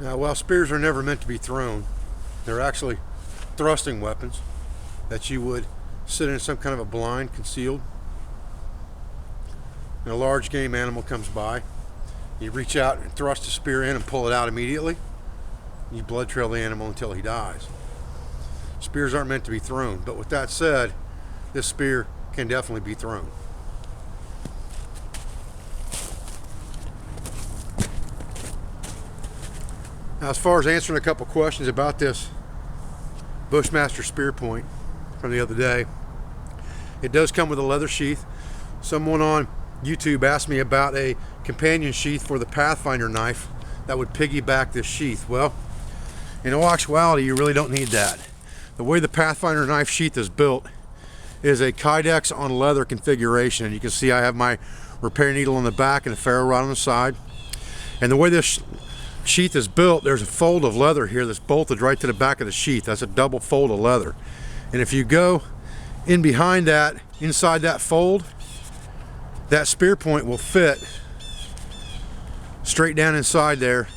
Now, while spears are never meant to be thrown, they're actually thrusting weapons that you would sit in some kind of a blind, concealed, and a large game animal comes by. You reach out and thrust the spear in and pull it out immediately. You blood trail the animal until he dies. Spears aren't meant to be thrown, but with that said, this spear can definitely be thrown. Now, as far as answering a couple questions about this Bushmaster spear point from the other day, it does come with a leather sheath. Someone on YouTube asked me about a companion sheath for the Pathfinder knife that would piggyback this sheath. Well, in all actuality, you really don't need that. The way the Pathfinder knife sheath is built is a Kydex on leather configuration, and you can see I have my repair needle on the back and a ferro rod on the side. And the way this sheath is built, there's a fold of leather here that's bolted right to the back of the sheath. That's a double fold of leather. And if you go in behind that, inside that fold, that spear point will fit straight down inside there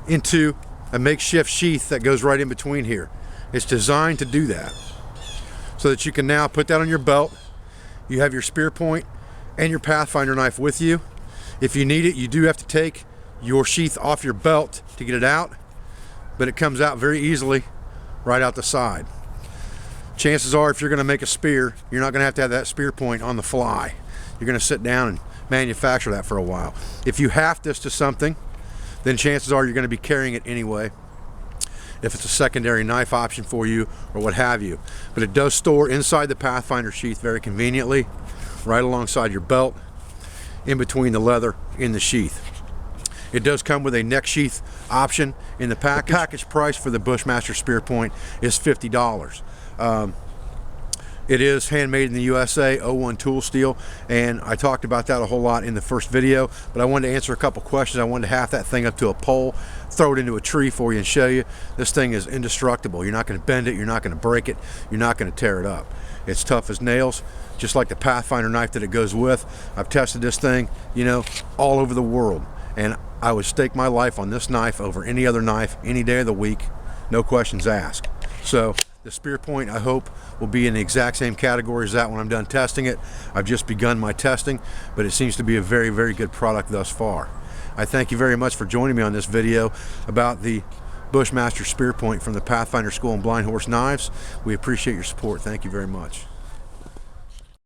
into a makeshift sheath that goes right in between here. It's designed to do that, so that you can now put that on your belt. You have your spear point and your Pathfinder knife with you. If you need it, you do have to take your sheath off your belt to get it out, but it comes out very easily right out the side. Chances are, if you're going to make a spear, you're not going to have that spear point on the fly. You're going to sit down and manufacture that for a while. If you haft this to something, then chances are you're going to be carrying it anyway, if it's a secondary knife option for you or what have you. But it does store inside the Pathfinder sheath very conveniently, right alongside your belt, in between the leather in the sheath. It does come with a neck sheath option in the package. The package price for the Bushmaster spear point is $50. It is handmade in the USA, 01 tool steel, and I talked about that a whole lot in the first video, but I wanted to answer a couple questions. I wanted to half that thing up to a pole, throw it into a tree for you and show you. This thing is indestructible. You're not going to bend it, you're not going to break it, you're not going to tear it up. It's tough as nails, just like the Pathfinder knife that it goes with. I've tested this thing, you know, all over the world, and I would stake my life on this knife over any other knife any day of the week, no questions asked. So the spear point, I hope, will be in the exact same category as that when I'm done testing it. I've just begun my testing, but it seems to be a very, very good product thus far. I thank you very much for joining me on this video about the Bushmaster spear point from the Pathfinder School and Blind Horse Knives. We appreciate your support. Thank you very much.